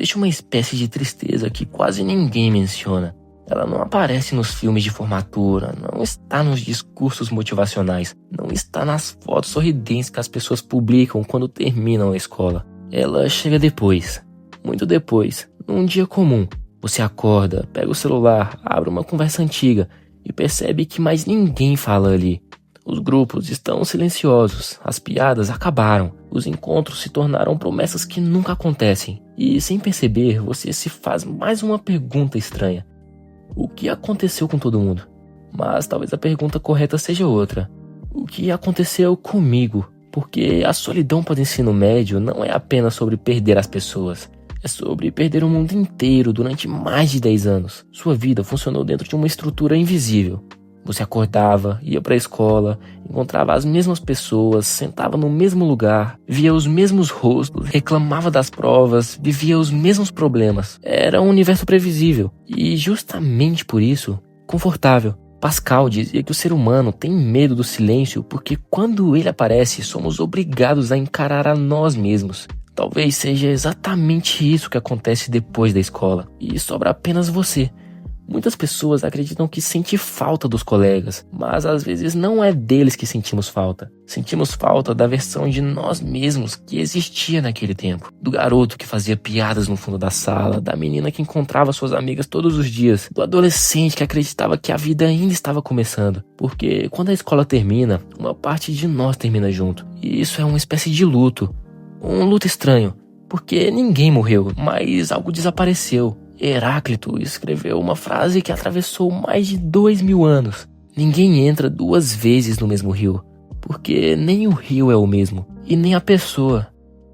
existe uma espécie de tristeza que quase ninguém menciona. Ela não aparece nos filmes de formatura, não está nos discursos motivacionais, não está nas fotos sorridentes que as pessoas publicam quando terminam a escola. Ela chega depois, muito depois, num dia comum. Você acorda, pega o celular, abre uma conversa antiga e percebe que mais ninguém fala ali. Os grupos estão silenciosos, as piadas acabaram, os encontros se tornaram promessas que nunca acontecem. E sem perceber, você se faz mais uma pergunta estranha. O que aconteceu com todo mundo? Mas talvez a pergunta correta seja outra. O que aconteceu comigo? Porque a solidão para o ensino médio não é apenas sobre perder as pessoas. É sobre perder o mundo inteiro durante mais de 10 anos. Sua vida funcionou dentro de uma estrutura invisível. Você acordava, ia para a escola, encontrava as mesmas pessoas, sentava no mesmo lugar, via os mesmos rostos, reclamava das provas, vivia os mesmos problemas. Era um universo previsível e justamente por isso, confortável. Pascal dizia que o ser humano tem medo do silêncio porque quando ele aparece, somos obrigados a encarar a nós mesmos. Talvez seja exatamente isso que acontece depois da escola e sobra apenas você. Muitas pessoas acreditam que sente falta dos colegas, mas às vezes não é deles que sentimos falta. Sentimos falta da versão de nós mesmos que existia naquele tempo. Do garoto que fazia piadas no fundo da sala, da menina que encontrava suas amigas todos os dias, do adolescente que acreditava que a vida ainda estava começando. Porque quando a escola termina, uma parte de nós termina junto. E isso é uma espécie de luto. Um luto estranho, porque ninguém morreu, mas algo desapareceu. Heráclito escreveu uma frase que atravessou mais de 2000 anos. Ninguém entra 2 vezes no mesmo rio, porque nem o rio é o mesmo, e nem a pessoa.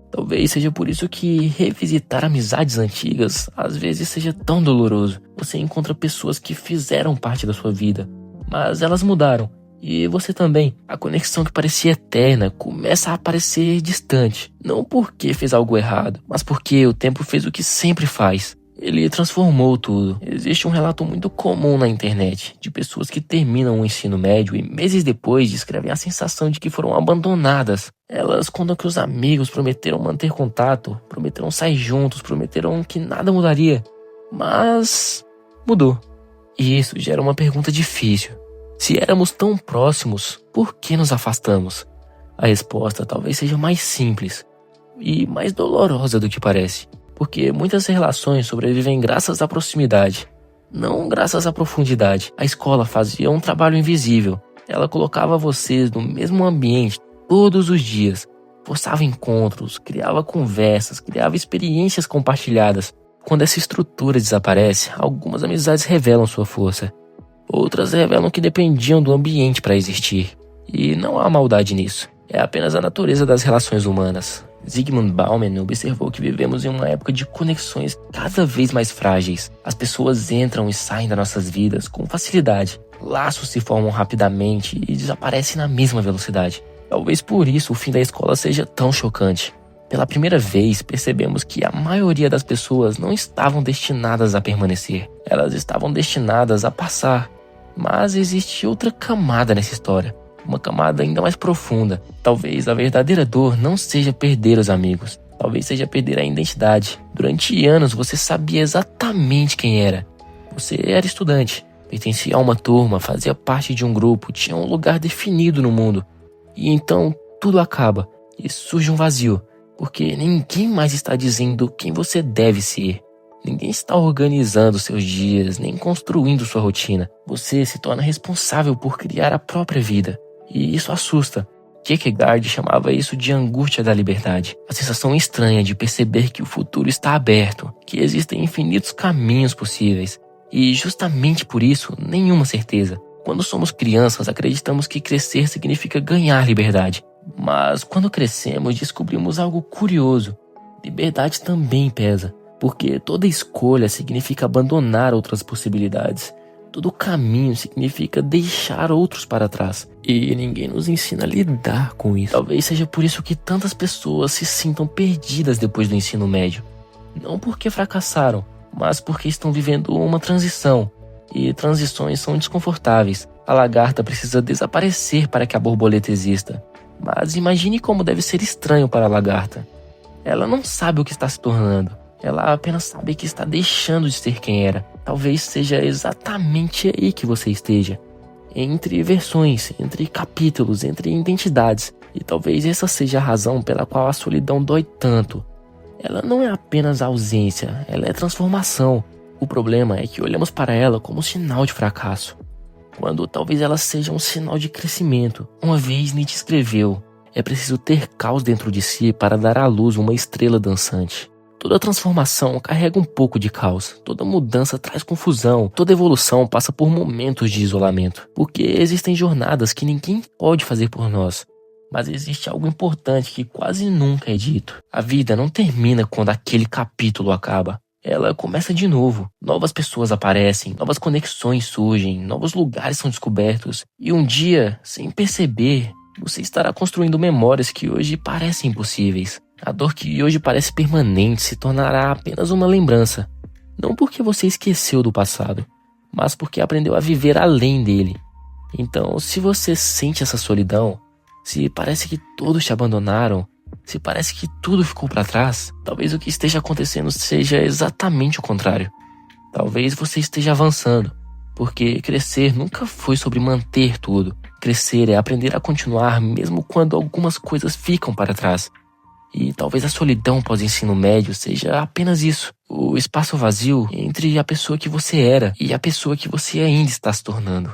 Talvez seja por isso que revisitar amizades antigas às vezes seja tão doloroso. Você encontra pessoas que fizeram parte da sua vida, mas elas mudaram. E você também. A conexão que parecia eterna começa a parecer distante. Não porque fez algo errado, mas porque o tempo fez o que sempre faz. Ele transformou tudo. Existe um relato muito comum na internet de pessoas que terminam o ensino médio e meses depois descrevem a sensação de que foram abandonadas. Elas contam que os amigos prometeram manter contato, prometeram sair juntos, prometeram que nada mudaria. Mas mudou. E isso gera uma pergunta difícil. Se éramos tão próximos, por que nos afastamos? A resposta talvez seja mais simples e mais dolorosa do que parece. Porque muitas relações sobrevivem graças à proximidade, não graças à profundidade. A escola fazia um trabalho invisível. Ela colocava vocês no mesmo ambiente todos os dias, forçava encontros, criava conversas, criava experiências compartilhadas. Quando essa estrutura desaparece, algumas amizades revelam sua força. Outras revelam que dependiam do ambiente para existir. E não há maldade nisso. É apenas a natureza das relações humanas. Zygmunt Bauman observou que vivemos em uma época de conexões cada vez mais frágeis. As pessoas entram e saem das nossas vidas com facilidade. Laços se formam rapidamente e desaparecem na mesma velocidade. Talvez por isso o fim da escola seja tão chocante. Pela primeira vez, percebemos que a maioria das pessoas não estavam destinadas a permanecer. Elas estavam destinadas a passar. Mas existe outra camada nessa história. Uma camada ainda mais profunda. Talvez a verdadeira dor não seja perder os amigos. Talvez seja perder a identidade. Durante anos você sabia exatamente quem era. Você era estudante, pertencia a uma turma, fazia parte de um grupo, tinha um lugar definido no mundo. E então tudo acaba e surge um vazio. Porque ninguém mais está dizendo quem você deve ser. Ninguém está organizando seus dias, nem construindo sua rotina. Você se torna responsável por criar a própria vida. E isso assusta. Kierkegaard chamava isso de angústia da liberdade. A sensação estranha de perceber que o futuro está aberto, que existem infinitos caminhos possíveis. E justamente por isso, nenhuma certeza. Quando somos crianças, acreditamos que crescer significa ganhar liberdade. Mas quando crescemos, descobrimos algo curioso. Liberdade também pesa, porque toda escolha significa abandonar outras possibilidades. Todo caminho significa deixar outros para trás. E ninguém nos ensina a lidar com isso. Talvez seja por isso que tantas pessoas se sintam perdidas depois do ensino médio. Não porque fracassaram, mas porque estão vivendo uma transição. E transições são desconfortáveis. A lagarta precisa desaparecer para que a borboleta exista. Mas imagine como deve ser estranho para a lagarta. Ela não sabe o que está se tornando. Ela apenas sabe que está deixando de ser quem era. Talvez seja exatamente aí que você esteja. Entre versões, entre capítulos, entre identidades. E talvez essa seja a razão pela qual a solidão dói tanto. Ela não é apenas ausência, ela é transformação. O problema é que olhamos para ela como um sinal de fracasso, quando talvez ela seja um sinal de crescimento. Uma vez Nietzsche escreveu: é preciso ter caos dentro de si para dar à luz uma estrela dançante. Toda transformação carrega um pouco de caos, toda mudança traz confusão, toda evolução passa por momentos de isolamento, porque existem jornadas que ninguém pode fazer por nós. Mas existe algo importante que quase nunca é dito. A vida não termina quando aquele capítulo acaba. Ela começa de novo. Novas pessoas aparecem, novas conexões surgem, novos lugares são descobertos. E um dia, sem perceber, você estará construindo memórias que hoje parecem impossíveis. A dor que hoje parece permanente se tornará apenas uma lembrança. Não porque você esqueceu do passado, mas porque aprendeu a viver além dele. Então, se você sente essa solidão, se parece que todos te abandonaram, se parece que tudo ficou para trás, talvez o que esteja acontecendo seja exatamente o contrário. Talvez você esteja avançando, porque crescer nunca foi sobre manter tudo. Crescer é aprender a continuar mesmo quando algumas coisas ficam para trás. E talvez a solidão pós-ensino médio seja apenas isso. O espaço vazio entre a pessoa que você era e a pessoa que você ainda está se tornando.